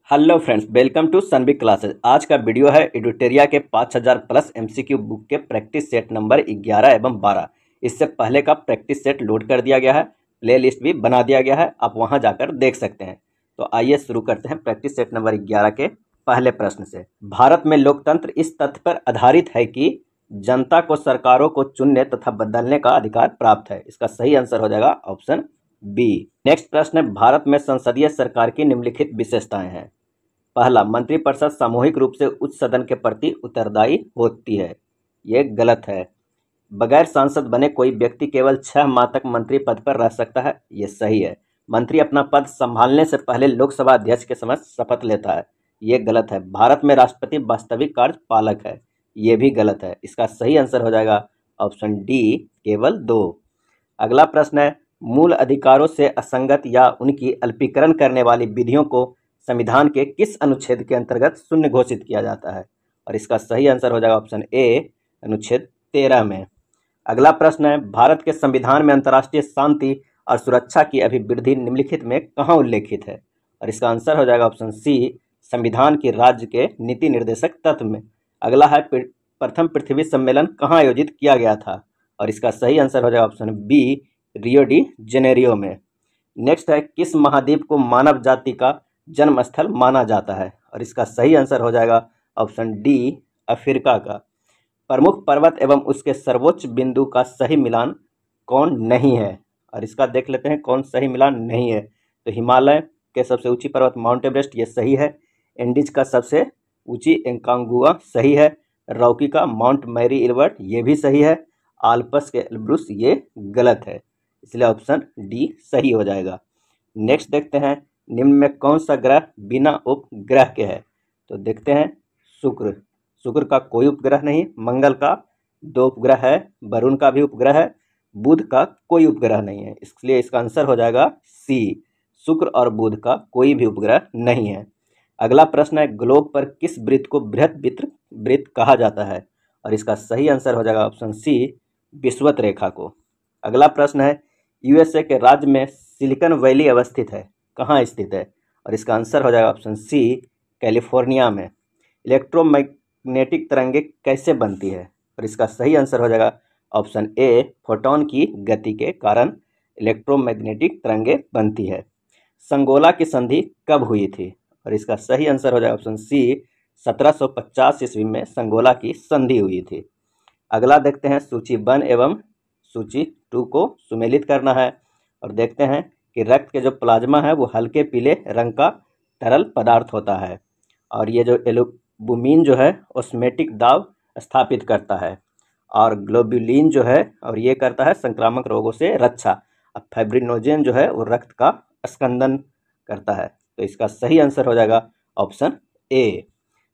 Hello friends, welcome to Sunbee classes. आज का video है एडुटेरिया के 5000 प्लस एमसीक्यू बुक के प्रैक्टिस सेट नंबर 11 एवं 12। इससे पहले का प्रैक्टिस सेट लोड कर दिया गया है, प्ले लिस्ट भी बना दिया गया है, आप वहां जाकर देख सकते हैं। तो आइए शुरू करते हैं प्रैक्टिस सेट नंबर 11 के पहले प्रश्न से। भारत में लोकतंत्र इस तथ्य पर आधारित है कि जनता को सरकारों को चुनने तथा बदलने का अधिकार प्राप्त है। इसका सही आंसर हो जाएगा ऑप्शन बी। नेक्स्ट प्रश्न है, भारत में संसदीय सरकार की निम्नलिखित विशेषताएं हैं। पहला, मंत्रिपरिषद सामूहिक रूप से उच्च सदन के प्रति उत्तरदायी होती है। ये गलत है। बगैर सांसद बने कोई व्यक्ति केवल 6 माह तक मंत्री पद पर रह सकता है। ये सही है। मंत्री अपना पद संभालने से पहले लोकसभा अध्यक्ष के समक्ष शपथ लेता है। ये गलत है। भारत में राष्ट्रपति वास्तविक कार्यपालक है। ये भी गलत है। इसका सही आंसर हो जाएगा ऑप्शन डी, केवल 2। अगला प्रश्न है, मूल अधिकारों से असंगत या उनकी अल्पीकरण करने वाली विधियों को संविधान के किस अनुच्छेद के अंतर्गत शून्य घोषित किया जाता है? और इसका सही आंसर हो जाएगा ऑप्शन ए, अनुच्छेद 13 में। अगला प्रश्न है, भारत के संविधान में अंतर्राष्ट्रीय शांति और सुरक्षा की अभिवृद्धि निम्नलिखित में कहाँ उल्लेखित है? और इसका आंसर हो जाएगा ऑप्शन सी, संविधान की राज्य के नीति निर्देशक तत्व में। अगला है, प्रथम पृथ्वी सम्मेलन कहाँ आयोजित किया गया था? और इसका सही आंसर हो जाएगा option B, Rio de Janeiro में। नेक्स्ट है, किस महाद्वीप को मानव जाति का जन्म स्थल माना जाता है? और इसका सही आंसर हो जाएगा ऑप्शन डी, अफ्रीका का। प्रमुख पर्वत एवं उसके सर्वोच्च बिंदु का सही मिलान कौन नहीं है? और इसका देख लेते हैं कौन सही मिलान नहीं है। तो हिमालय के सबसे ऊंची पर्वत माउंट एवरेस्ट, ये सही है। एंडीज का सबसे ऊंची एंकांगुआ सही है। रॉकी का माउंट मैरी एल्बर्ट, ये भी सही है। आल्प्स के एल्ब्रुस, ये गलत है। इसलिए ऑप्शन डी सही हो जाएगा। नेक्स्ट देखते हैं, निम्न में कौन सा ग्रह बिना उपग्रह के है? तो देखते हैं, शुक्र। शुक्र का कोई उपग्रह नहीं। मंगल का 2 उपग्रह है। वरुण का भी उपग्रह है। बुध का कोई उपग्रह नहीं है। इसलिए इसका आंसर हो जाएगा सी, शुक्र और बुध का कोई भी उपग्रह नहीं है। अगला प्रश्न है, ग्लोब पर किस वृत्त को बृहत वृत्त कहा जाता है? और इसका सही आंसर हो जाएगा ऑप्शन सी, विषुवत रेखा को। अगला प्रश्न है, यूएसए के राज्य में सिलिकॉन वैली अवस्थित है, कहाँ स्थित है? और इसका आंसर हो जाएगा ऑप्शन सी, कैलिफोर्निया में। इलेक्ट्रोमैग्नेटिक तरंगे कैसे बनती है? और इसका सही आंसर हो जाएगा ऑप्शन ए, फोटोन की गति के कारण इलेक्ट्रोमैग्नेटिक तरंगे बनती है। संगोला की संधि कब हुई थी? और इसका सही आंसर हो जाएगा ऑप्शन सी, 1750 ईस्वी में संगोला की संधि हुई थी। अगला देखते हैं, सूची 1 एवं सूची 2 को सुमेलित करना है। और देखते हैं कि रक्त के जो प्लाज्मा है वो हल्के पीले रंग का तरल पदार्थ होता है। और ये जो एल्बुमिन जो है ऑस्मेटिक दाब स्थापित करता है। और ग्लोब्युलिन जो है और ये करता है संक्रामक रोगों से रक्षा। अब फाइब्रिनोजेन जो है वो रक्त का स्कंदन करता है। तो इसका सही आंसर हो जाएगा ऑप्शन ए।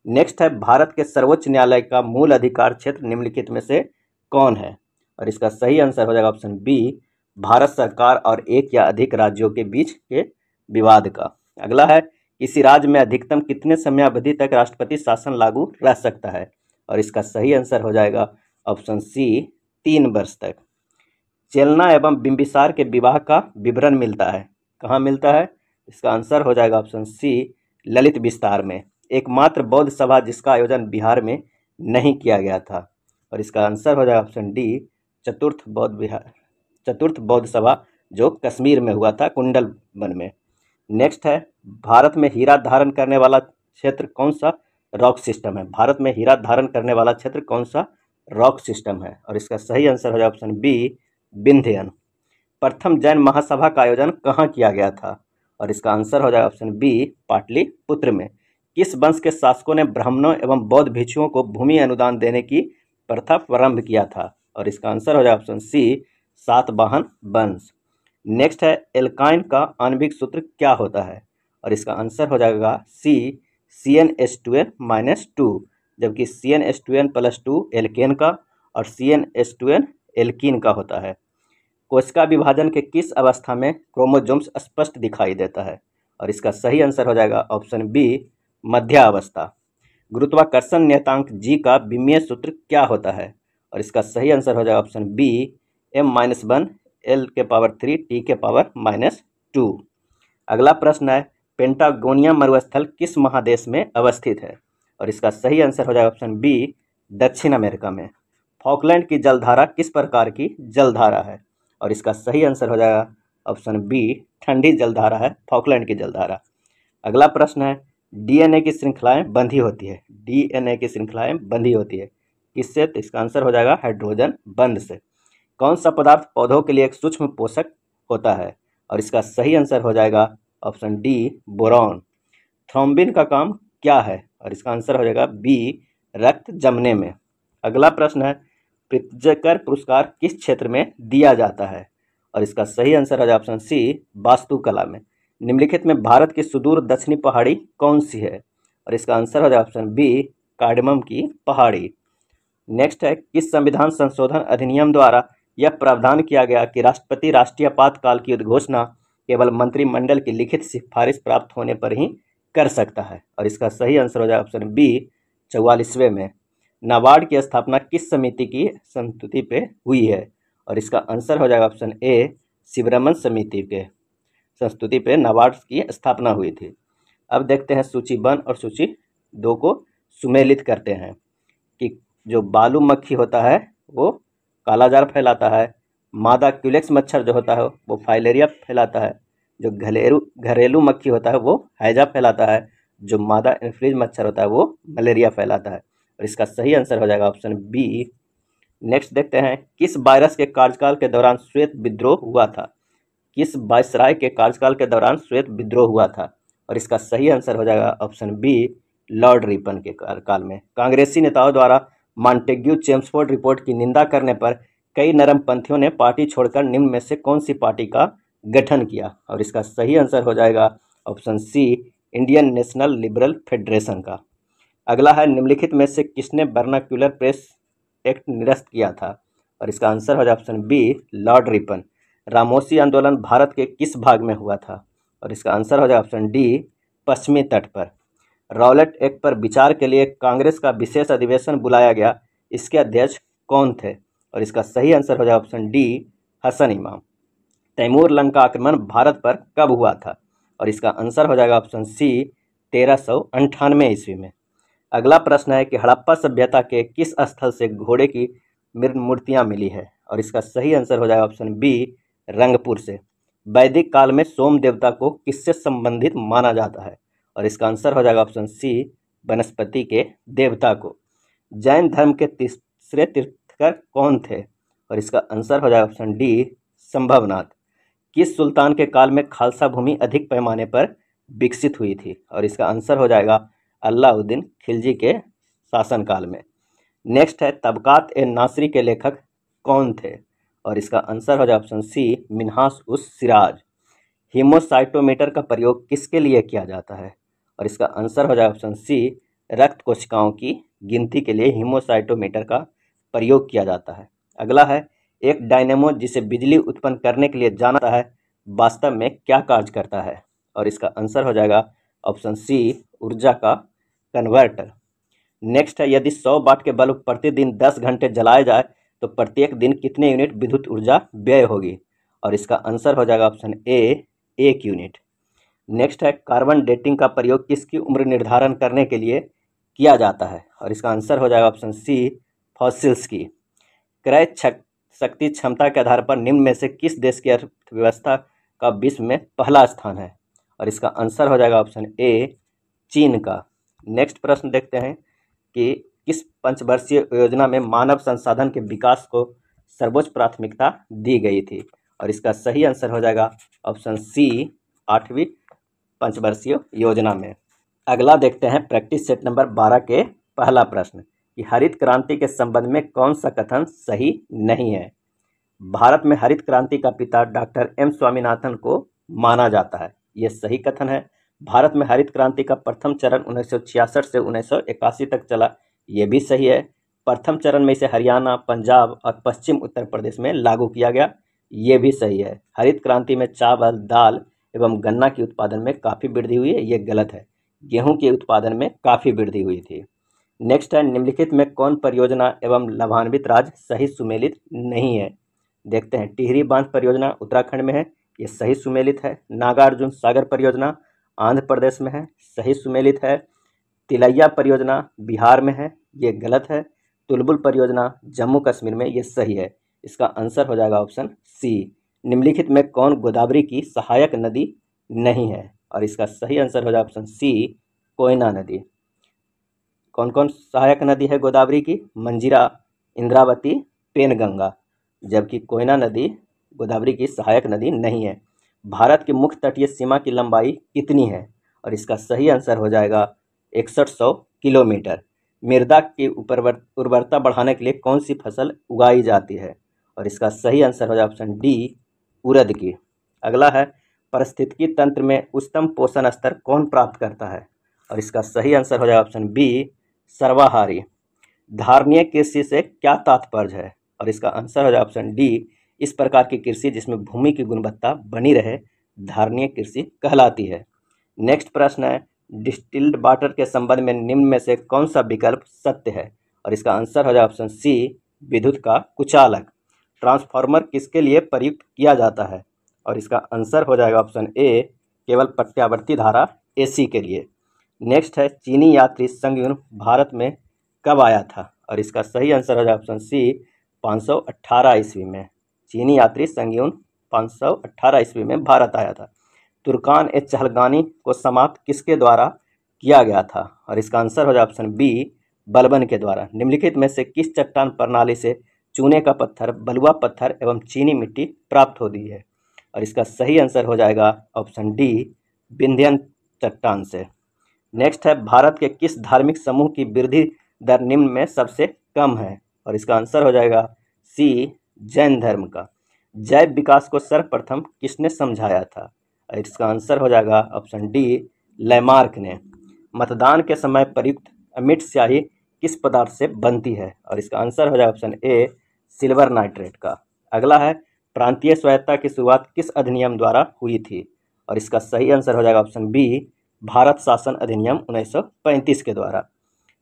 नेक्स्ट है, भारत के सर्वोच्च न्यायालय का मूल अधिकार क्षेत्र निम्नलिखित में से कौन है? और इसका सही आंसर हो जाएगा ऑप्शन बी, भारत सरकार और एक या अधिक राज्यों के बीच के विवाद का। अगला है, किसी राज्य में अधिकतम कितने समयावधि तक राष्ट्रपति शासन लागू रह सकता है? और इसका सही आंसर हो जाएगा ऑप्शन सी, 3 वर्ष तक। चेलना एवं बिंबिसार के विवाह का विवरण मिलता है, कहाँ मिलता है? इसका आंसर हो जाएगा ऑप्शन सी, ललित विस्तार में। एकमात्र बौद्ध सभा जिसका आयोजन बिहार में नहीं किया गया था। और इसका आंसर हो जाएगा ऑप्शन डी, चतुर्थ बौद्ध सभा जो कश्मीर में हुआ था, कुंडल वन में। नेक्स्ट है, भारत में हीरा धारण करने वाला क्षेत्र कौन सा रॉक सिस्टम है? भारत में हीरा धारण करने वाला क्षेत्र कौन सा रॉक सिस्टम है? और इसका सही आंसर हो जाएगा ऑप्शन बी, विंध्यन। प्रथम जैन महासभा का आयोजन कहाँ किया गया था? और इसका आंसर हो जाएगा ऑप्शन बी, पाटलिपुत्र में। किस वंश के शासकों ने ब्राह्मणों एवं बौद्ध भिक्षुओं को भूमि अनुदान देने की प्रथा प्रारंभ किया था? और इसका आंसर हो जाएगा ऑप्शन सी, सातवाहन वंश। नेक्स्ट है, एल्काइन का आणविक सूत्र क्या होता है? और इसका आंसर हो जाएगा सी, CnH2n-2, जबकि CnH2n+2 एल्केन का और CnH2n एल्कीन का होता है। कोशिका विभाजन के किस अवस्था में क्रोमोसोम्स स्पष्ट दिखाई देता है? और इसका सही आंसर हो जाएगा ऑप्शन बी, मध्यावस्था। गुरुत्वाकर्षण नियतांक जी का विमीय सूत्र क्या होता है? और इसका सही आंसर हो जाएगा option B, m-1 L⁻³ T⁻²। अगला प्रश्न है, पेंटागोनिया मरुस्थल किस महादेश में अवस्थित है? और इसका सही आंसर हो जाएगा ऑप्शन बी, दक्षिण अमेरिका में। फॉकलैंड की जलधारा किस प्रकार की जलधारा है? और इसका सही आंसर हो जाएगा ऑप्शन बी, ठंडी जलधारा है फॉकलैंड की जलधारा। अगला प्रश्न है, डीएनए की श्रृंखलाएं बंधी होती है। डीएनए की श्रृंखलाएं बंधी होती है किससे? तो इसका आंसर हो जाएगा हाइड्रोजन बंध से। कौन सा पदार्थ पौधों के लिए एक सूक्ष्म पोषक होता है? और इसका सही आंसर हो जाएगा ऑप्शन डी, बोरॉन। थ्रोम्बिन का काम क्या है? और इसका आंसर हो जाएगा बी, रक्त जमने में। अगला प्रश्न है, प्रित्जकर पुरस्कार किस क्षेत्र में दिया जाता है? और इसका सही आंसर हो जाएगा ऑप्शन सी, वास्तुकला में। निम्नलिखित में भारत की सुदूर दक्षिणी पहाड़ी कौन सी है? और इसका आंसर हो जाएगा ऑप्शन बी, कार्डमम की पहाड़ी। नेक्स्ट है, किस संविधान संशोधन अधिनियम द्वारा यह प्रावधान किया गया कि राष्ट्रपति राष्ट्रीय आपातकाल की उद्घोषणा केवल मंत्रिमंडल की लिखित सिफारिश प्राप्त होने पर ही कर सकता है? और इसका सही आंसर हो जाएगा ऑप्शन बी, 44वें में। नाबार्ड की स्थापना किस समिति की संस्तुति पे हुई है? और इसका आंसर हो जाएगा ऑप्शन ए, शिवरमन समिति के संस्तुति पे नाबार्ड की स्थापना हुई थी। अब देखते हैं सूची 1 और सूची 2 को सुमेलित करते हैं कि जो बालू मक्खी होता है वो कालाजार फैलाता है, मादा क्यूलेक्स मच्छर जो होता है वो फाइलेरिया फैलाता है, जो घरेलू मक्खी होता है वो हैजा फैलाता है, जो मादा एनफ्लूएंजा मच्छर होता है वो मलेरिया फैलाता है। और इसका सही आंसर हो जाएगा ऑप्शन बी। नेक्स्ट देखते हैं, किस वायरस के कार्यकाल के दौरान श्वेत विद्रोह हुआ था? किस वायसराय के कार्यकाल के दौरान श्वेत विद्रोह हुआ था? और इसका सही आंसर हो जाएगा ऑप्शन बी, लॉर्ड रिपन के कार्यकाल में। कांग्रेसी नेताओं द्वारा मॉन्टेग्यू चेम्सफोर्ड रिपोर्ट की निंदा करने पर कई नरमपंथियों ने पार्टी छोड़कर निम्न में से कौन सी पार्टी का गठन किया? और इसका सही आंसर हो जाएगा option C, Indian National Liberal Federation का। अगला है, निम्नलिखित में से किसने वर्नाक्यूलर प्रेस एक्ट निरस्त किया था? और इसका आंसर हो जाएगा option B, Lord Ripon. Ramosi आंदोलन भारत के किस भाग में हुआ था? और इसका आंसर हो जाएगा ऑप्शन डी, पश्चिमी तट पर। रॉलेट एक्ट पर विचार के लिए कांग्रेस का विशेष अधिवेशन बुलाया गया, इसके अध्यक्ष कौन थे? और इसका सही आंसर हो जाएगा ऑप्शन डी, हसन इमाम। तैमूर लंका आक्रमण भारत पर कब हुआ था? और इसका आंसर हो जाएगा ऑप्शन सी, 1398 ईस्वी में। अगला प्रश्न है कि हड़प्पा सभ्यता के किस स्थल से घोड़े की मूर्तियां मिली है? और इसका सही आंसर हो जाएगा ऑप्शन बी, रंगपुर से। वैदिक काल में सोम देवता को किससे संबंधित माना जाता है? और इसका आंसर हो जाएगा ऑप्शन सी, वनस्पति के देवता को। जैन धर्म के तीसरे तीर्थंकर कौन थे? और इसका आंसर हो जाएगा ऑप्शन डी, संभवनाथ। किस सुल्तान के काल में खालसा भूमि अधिक पैमाने पर विकसित हुई थी? और इसका आंसर हो जाएगा अलाउद्दीन खिलजी के शासनकाल में। नेक्स्ट है, तबकात ए नासरी के लेखक कौन थे? और इसका आंसर हो जाएगा ऑप्शन सी, मिन्हास उस सिराज। हीमोसाइटोमीटर का प्रयोग किसके लिए किया जाता है? और इसका आंसर हो जाएगा ऑप्शन सी, रक्त कोशिकाओं की गिनती के लिए हीमोसाइटोमीटर का प्रयोग किया जाता है। अगला है, एक डायनेमो जिसे बिजली उत्पन्न करने के लिए जाना जाता है वास्तव में क्या कार्य करता है? और इसका आंसर हो जाएगा ऑप्शन सी, ऊर्जा का कन्वर्टर। नेक्स्ट है, यदि 100 वाट के बल्ब प्रतिदिन 10 घंटे जलाए जाए तो प्रत्येक दिन कितने यूनिट विद्युत ऊर्जा व्यय होगी? और इसका आंसर हो जाएगा ऑप्शन ए, 1 यूनिट। नेक्स्ट है, कार्बन डेटिंग का प्रयोग किसकी उम्र निर्धारण करने के लिए किया जाता है? और इसका आंसर हो जाएगा ऑप्शन सी, फॉसिल्स की। क्रय शक्ति क्षमता के आधार पर निम्न में से किस देश की अर्थव्यवस्था का विश्व में पहला स्थान है? और इसका आंसर हो जाएगा ऑप्शन ए, चीन का। नेक्स्ट प्रश्न देखते हैं कि किस पंचवर्षीय योजना में मानव संसाधन के विकास को सर्वोच्च प्राथमिकता दी गई थी? और इसका सही आंसर हो जाएगा ऑप्शन सी, 8वीं पंचवर्षीय योजना में। अगला देखते हैं प्रैक्टिस सेट नंबर 12 के पहला प्रश्न कि हरित क्रांति के संबंध में कौन सा कथन सही नहीं है? भारत में हरित क्रांति का पिता डॉक्टर एम स्वामीनाथन को माना जाता है, यह सही कथन है। भारत में हरित क्रांति का प्रथम चरण 1966 से 1981 तक चला, ये भी सही है। प्रथम चरण में इसे हरियाणा, पंजाब और पश्चिम उत्तर प्रदेश में लागू किया गया, ये भी सही है। हरित क्रांति में चावल, दाल एवं गन्ना के उत्पादन में काफ़ी वृद्धि हुई है, ये गलत है। गेहूं के उत्पादन में काफ़ी वृद्धि हुई थी। नेक्स्ट है, निम्नलिखित में कौन परियोजना एवं लाभान्वित राज्य सही सुमेलित नहीं है? देखते हैं, टिहरी बांध परियोजना उत्तराखंड में है, ये सही सुमेलित है। नागार्जुन सागर परियोजना आंध्र प्रदेश में है, सही सुमेलित है। तिलैया परियोजना बिहार में है, ये गलत है। तुलबुल परियोजना जम्मू कश्मीर में, ये सही है। इसका आंसर हो जाएगा ऑप्शन सी। निम्नलिखित में कौन गोदावरी की सहायक नदी नहीं है? और इसका सही आंसर हो जाएगा ऑप्शन सी, कोयना नदी। कौन कौन सहायक नदी है गोदावरी की? मंजीरा, इंद्रावती, पेनगंगा। जबकि कोयना नदी गोदावरी की सहायक नदी नहीं है। भारत की मुख्य तटीय सीमा की लंबाई कितनी है? और इसका सही आंसर हो जाएगा 6100 किलोमीटर। मृदा की उर्वरता बढ़ाने के लिए कौन सी फसल उगाई जाती है? और इसका सही आंसर हो जाएगा ऑप्शन डी, उड़द की। अगला है, पारिस्थितिकी तंत्र में उच्चतम पोषण स्तर कौन प्राप्त करता है? और इसका सही आंसर हो जाएगा ऑप्शन बी, सर्वाहारी। धारणीय कृषि से क्या तात्पर्य है? और इसका आंसर हो जाएगा ऑप्शन डी, इस प्रकार की कृषि जिसमें भूमि की गुणवत्ता बनी रहे, धारणीय कृषि कहलाती है। नेक्स्ट प्रश्न है, डिस्टिल्ड वाटर के संबंध में निम्न में से कौन सा विकल्प सत्य है? और इसका आंसर हो जाएगा ऑप्शन सी, विद्युत का कुचालक। ट्रांसफार्मर किसके लिए प्रयुक्त किया जाता है? और इसका आंसर हो जाएगा ऑप्शन ए, केवल प्रत्यावर्ती धारा एसी के लिए। नेक्स्ट है, चीनी यात्री संघ भारत में कब आया था? और इसका सही आंसर हो जाएगा ऑप्शन सी, 518 ईस्वी में। चीनी यात्री संघ 518 ईस्वी में भारत आया था। तुर्कान ए चहलगानी को समाप्त किसके द्वारा किया गया था? और इसका आंसर हो जाएगा ऑप्शन बी, बलबन के द्वारा। निम्नलिखित में से किस चट्टान प्रणाली से चूने का पत्थर, बलुआ पत्थर एवं चीनी मिट्टी प्राप्त होती है? और इसका सही आंसर हो जाएगा ऑप्शन डी, विंध्यन चट्टान से। नेक्स्ट है, भारत के किस धार्मिक समूह की वृद्धि दर निम्न में सबसे कम है? और इसका आंसर हो जाएगा सी, जैन धर्म का। जैव विकास को सर्वप्रथम किसने समझाया था? और इसका आंसर हो जाएगा ऑप्शन डी, लैमार्क ने। मतदान के समय प्रयुक्त अमिट स्याही किस पदार्थ से बनती है? और इसका आंसर हो जाएगा ऑप्शन ए, सिल्वर नाइट्रेट का। अगला है, प्रांतीय स्वायत्तता की शुरुआत किस अधिनियम द्वारा हुई थी? और इसका सही आंसर हो जाएगा ऑप्शन बी, भारत शासन अधिनियम 1935 के द्वारा।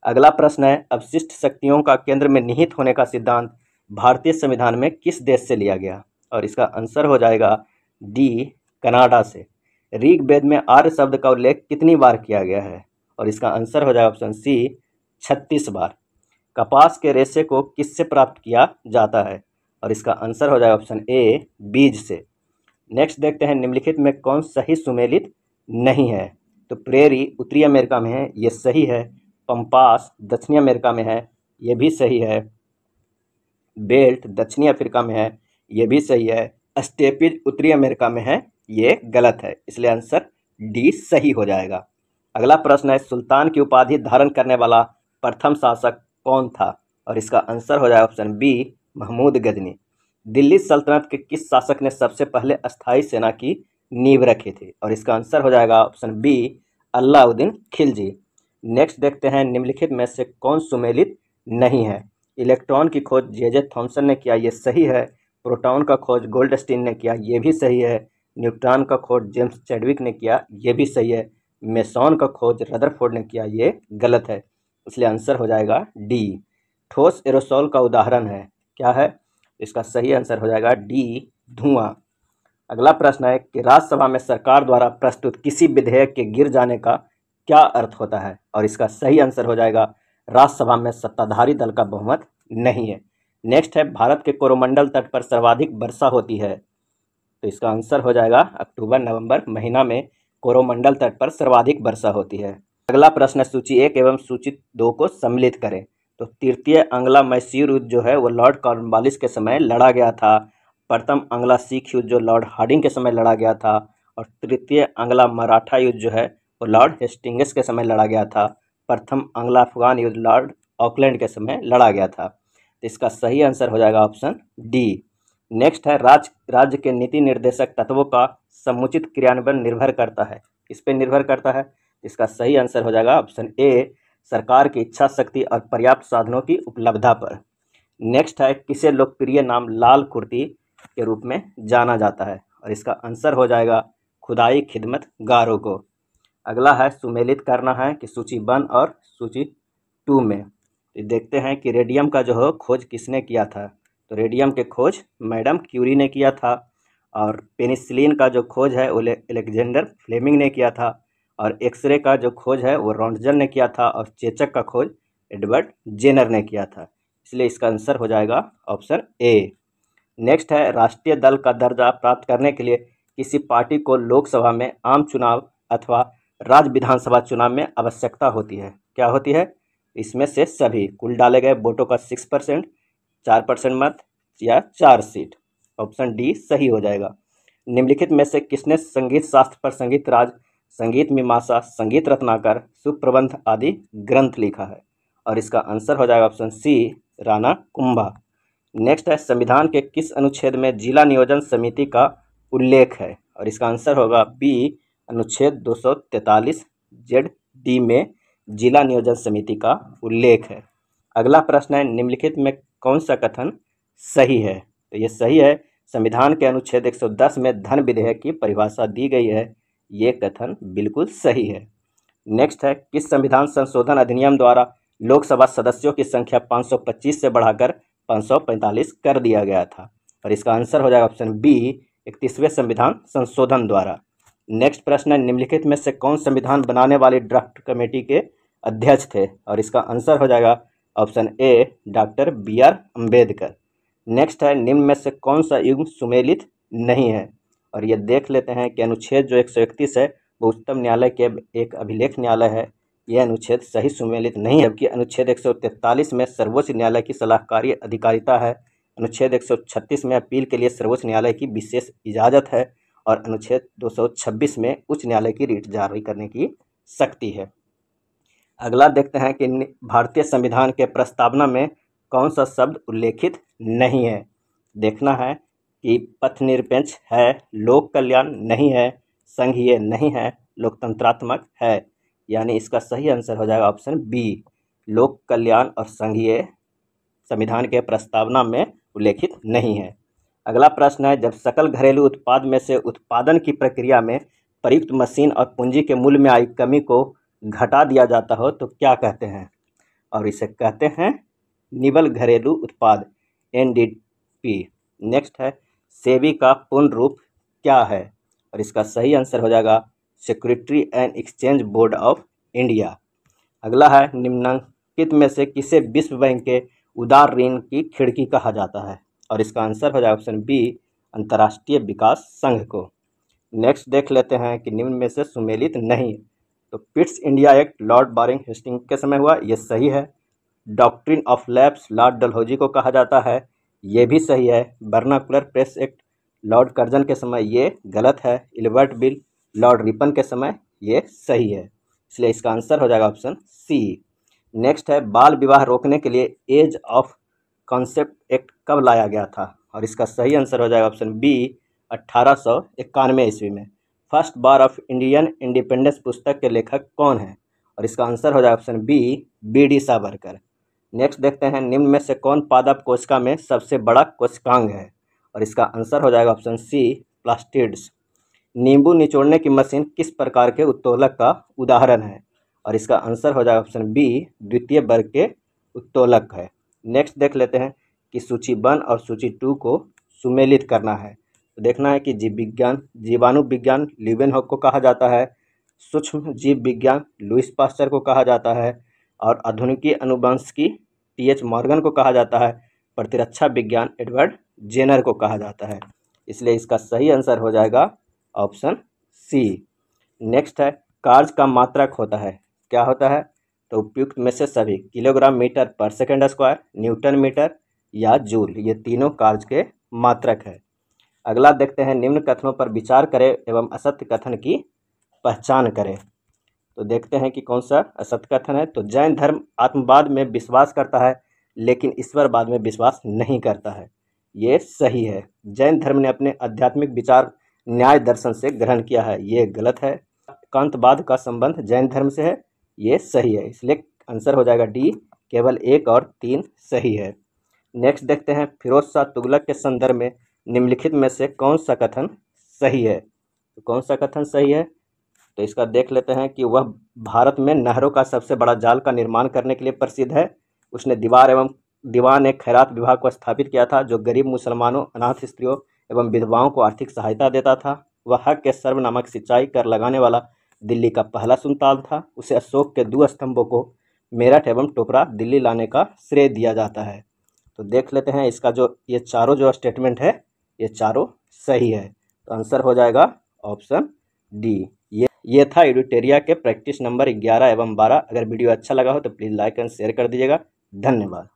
अगला प्रश्न है, अपशिष्ट शक्तियों का केंद्र में निहित होने का सिद्धांत भारतीय संविधान में किस देश से लिया गया? और इसका आंसर हो जाएगा डी, कनाडा से। ऋग्वेद में आर्य शब्द का उल्लेख कितनी बार किया गया है? और इसका आंसर हो जाएगा ऑप्शन सी, 36 बार। कपास के रेशे को किससे प्राप्त किया जाता है? और इसका आंसर हो जाएगा ऑप्शन ए, बीज से। नेक्स्ट देखते हैं, निम्नलिखित में कौन सही सुमेलित नहीं है? तो प्रेरी उत्तरी अमेरिका में है, ये सही है। पंपास दक्षिणी अमेरिका में है, ये भी सही है। बेल्ट दक्षिणी अफ्रीका में है, ये भी सही है। स्टेपिज उत्तरी अमेरिका में है, ये गलत है। इसलिए आंसर डी सही हो जाएगा। अगला प्रश्न है, सुल्तान की उपाधि धारण करने वाला प्रथम शासक कौन था? और इसका आंसर हो जाएगा ऑप्शन बी, महमूद गजनी। दिल्ली सल्तनत के किस शासक ने सबसे पहले अस्थायी सेना की नींव रखी थी? और इसका आंसर हो जाएगा option B, Alauddin Khilji. Next देखते हैं, निम्नलिखित में से कौन सुमेलित नहीं है? इलेक्ट्रॉन की खोज जे थॉमसन ने किया, ये सही है। प्रोटॉन का खोज गोल्डस्टीन ने किया, ये भी सही है। न्यूट्रॉन का खोज जेम्स चैडविक ने किया, ये भी सही है। मेसॉन का खोज रदरफोर्ड ने किया, ये गलत है। इसलिए आंसर हो जाएगा डी। ठोस एरोसोल का उदाहरण है, क्या है? इसका सही आंसर हो जाएगा डी, धुआं। अगला प्रश्न है कि राज्यसभा में सरकार द्वारा प्रस्तुत किसी विधेयक के गिर जाने का क्या अर्थ होता है? और इसका सही आंसर हो जाएगा राज्यसभा में सत्ताधारी दल का बहुमत नहीं है। नेक्स्ट है, भारत के कोरोमंडल तट पर सर्वाधिक वर्षा होती है। तो इसका आंसर हो जाएगा अक्टूबर नवंबर महीना में कोरोमंडल तट पर सर्वाधिक वर्षा होती है। अगला प्रश्न, सूची 1 एवं सूची 2 को सम्मिलित करें। तो तृतीय आंग्ला मैसूर युद्ध जो है वो लॉर्ड कॉर्नवालिस के समय लड़ा गया था। प्रथम आंग्ला सिख युद्ध जो लॉर्ड हार्डिंग के समय लड़ा गया था। और तृतीय आंग्ला मराठा युद्ध जो है वो लॉर्ड हेस्टिंग्स के समय लड़ा गया था। प्रथम आंग्ला अफगान युद्ध लॉर्ड ऑकलैंड के समय लड़ा गया था। तो इसका सही आंसर हो जाएगा ऑप्शन डी। नेक्स्ट है, राज्य के नीति निर्देशक तत्वों का समुचित क्रियान्वयन निर्भर करता है, किस पे निर्भर करता है? इसका सही आंसर हो जाएगा ऑप्शन ए, सरकार की इच्छा शक्ति और पर्याप्त साधनों की उपलब्धता पर। नेक्स्ट है, किसे लोकप्रिय नाम लाल कुर्ती के रूप में जाना जाता है? और इसका आंसर हो जाएगा खुदाई खिदमत गारों को। अगला है, सुमेलित करना है कि सूची 1 और सूची 2 में। तो देखते हैं कि रेडियम का जो है खोज किसने किया था। तो रेडियम के खोज मैडम क्यूरी ने किया था। और पेनिसिलिन का जो खोज है वो अलेक्जेंडर फ्लेमिंग ने किया था। और एक्सरे का जो खोज है वो रॉन्टजन ने किया था और चेचक का खोज एडवर्ड जेनर ने किया था। इसलिए इसका आंसर हो जाएगा ऑप्शन ए। नेक्स्ट है, राष्ट्रीय दल का दर्जा प्राप्त करने के लिए किसी पार्टी को लोकसभा में आम चुनाव अथवा राज्य विधानसभा चुनाव में आवश्यकता होती है। क्या होती है? इसमें से सभी कुल डाले गए वोटों का 6%, 4% मत या 4 सीट। ऑप्शन डी सही हो जाएगा। निम्नलिखित में से किसने संगीत शास्त्र पर संगीत राज, संगीत मीमांसा, संगीत रत्नाकर, सुप्रबंध आदि ग्रंथ लिखा है? और इसका आंसर हो जाएगा option C, Rana Kumbha. Next है, संविधान के किस अनुच्छेद में जिला नियोजन समिति का उल्लेख है? और इसका आंसर होगा बी, अनुच्छेद 243 जेड डी में जिला नियोजन समिति का उल्लेख है। अगला प्रश्न है, निम्नलिखित में कौन सा कथन सही है? तो ये सही है, संविधान के अनुच्छेद 110 में धन विधेयक की परिभाषा दी गई है। ये कथन बिल्कुल सही है। नेक्स्ट है, किस संविधान संशोधन अधिनियम द्वारा लोकसभा सदस्यों की संख्या 525 से बढ़ाकर 545 कर दिया गया था? और इसका आंसर हो जाएगा ऑप्शन बी, 31वें संविधान संशोधन द्वारा। नेक्स्ट प्रश्न है, निम्नलिखित में से कौन संविधान बनाने वाली ड्राफ्ट कमेटी के अध्यक्ष थे? और इसका आंसर हो जाएगा option A, doctor BR Ambedkar. Next है, निम्न में से कौन सा युग्म सुमेलित नहीं है? और ये देख लेते हैं कि अनुच्छेद जो 131 है वो उच्चतम न्यायालय के एक अभिलेख न्यायालय है। यह अनुच्छेद सही सुमेलित नहीं है, जबकि अनुच्छेद 143 में सर्वोच्च न्यायालय की सलाहकारी अधिकारिता है। अनुच्छेद 136 में अपील के लिए सर्वोच्च न्यायालय की विशेष इजाज़त है और अनुच्छेद 226 में उच्च न्यायालय की रीट जारी करने की शक्ति है। अगला देखते हैं कि भारतीय संविधान के प्रस्तावना में कौन सा शब्द उल्लेखित नहीं है? देखना है कि पथनिरपेक्ष है, लोक कल्याण नहीं है, संघीय नहीं है, लोकतंत्रात्मक है। यानी इसका सही आंसर हो जाएगा ऑप्शन बी, लोक कल्याण और संघीय संविधान के प्रस्तावना में उल्लेखित नहीं है। अगला प्रश्न है, जब सकल घरेलू उत्पाद में से उत्पादन की प्रक्रिया में प्रयुक्त मशीन और पूंजी के मूल्य में आई कमी को घटा दिया जाता हो तो क्या कहते हैं? और इसे कहते हैं निवल घरेलू उत्पाद, NDP। नेक्स्ट है, सेबी का पूर्ण रूप क्या है? और इसका सही आंसर हो जाएगा security and exchange board of India. अगला है, निम्नलिखित में से किसे विश्व बैंक के उदार ऋण की खिड़की कहा जाता है? और इसका आंसर हो जाएगा ऑप्शन बी, अंतर्राष्ट्रीय विकास संघ को। नेक्स्ट देख लेते हैं कि निम्न में से सुमेलित नहीं। तो पिट्स इंडिया एक्ट लॉर्ड बारिंग हेस्टिंग के समय हुआ, ये सही है। Doctrine of lapse Lord Dalhousie को कहा जाता है, ये भी सही है। Vernacular press act Lord Curzon के समय, ये गलत है। इल्बर्ट बिल लॉर्ड रिपन के समय, ये सही है। इसलिए इसका आंसर हो जाएगा ऑप्शन सी। नेक्स्ट है, बाल विवाह रोकने के लिए एज ऑफ कॉन्सेप्ट एक्ट कब लाया गया था? और इसका सही आंसर हो जाएगा ऑप्शन बी, 1891 ईस्वी में। First bar of Indian independence पुस्तक के लेखक कौन है? और इसका आंसर हो जाएगा option B, BD Savarkar. Next देखते हैं, निम्न में से कौन पादप कोशिका में सबसे बड़ा कोशिकांग है? और इसका आंसर हो जाएगा ऑप्शन सी, प्लास्टिड्स। नींबू निचोड़ने की मशीन किस प्रकार के उत्तोलक का उदाहरण है? और इसका आंसर हो जाएगा ऑप्शन बी, द्वितीय वर्ग के उत्तोलक है। नेक्स्ट देख लेते हैं कि सूची 1 और सूची 2 को सुमेलित करना है। तो देखना है कि जीव विज्ञान, जीवाणु विज्ञान ल्यूवेनहॉक को कहा जाता है, सूक्ष्म जीव विज्ञान लुईस पास्चर को कहा जाता है और आधुनिकी अनुवंशिकी TH मॉर्गन को कहा जाता है, प्रतिरक्षा विज्ञान एडवर्ड जेनर को कहा जाता है। इसलिए इसका सही आंसर हो जाएगा ऑप्शन सी। नेक्स्ट है, कार्य का मात्रक होता है, क्या होता है? तो उपयुक्त में से सभी, किलोग्राम मीटर पर सेकेंड स्क्वायर, न्यूटन मीटर या जूल, ये तीनों कार्य के मात्रक है। अगला देखते हैं, निम्न कथनों पर विचार करें एवं असत्य कथन की पहचान करें। तो देखते हैं कि कौन सा असत्य कथन है। तो जैन धर्म आत्मवाद में विश्वास करता है लेकिन ईश्वरवाद में विश्वास नहीं करता है, ये सही है। जैन धर्म ने अपने आध्यात्मिक विचार न्याय दर्शन से ग्रहण किया है, ये गलत है। कांतवाद का संबंध जैन धर्म से है, ये सही है। इसलिए आंसर हो जाएगा डी, केवल 1 और 3 सही है। नेक्स्ट देखते हैं, फिरोज शाह तुगलक के संदर्भ में निम्नलिखित में से कौन सा कथन सही है? तो कौन सा कथन सही है? तो इसका देख लेते हैं कि वह भारत में नहरों का सबसे बड़ा जाल का निर्माण करने के लिए प्रसिद्ध है। उसने दीवान एक खैरात विभाग को स्थापित किया था जो गरीब मुसलमानों, अनाथ स्त्रियों एवं विधवाओं को आर्थिक सहायता देता था। वह हक के सर्व नामक सिंचाई कर लगाने वाला दिल्ली का पहला सुल्तान था। उसे अशोक के 2 स्तंभों को मेरठ एवं टोपरा दिल्ली लाने का श्रेय दिया जाता है। तो देख लेते हैं इसका जो ये चारों जो स्टेटमेंट है ये चारों सही है। तो आंसर हो जाएगा ऑप्शन डी। ये था एडिटेरिया के प्रैक्टिस नंबर 11 एवं 12। अगर वीडियो अच्छा लगा हो तो प्लीज़ लाइक एंड शेयर कर दीजिएगा। धन्यवाद।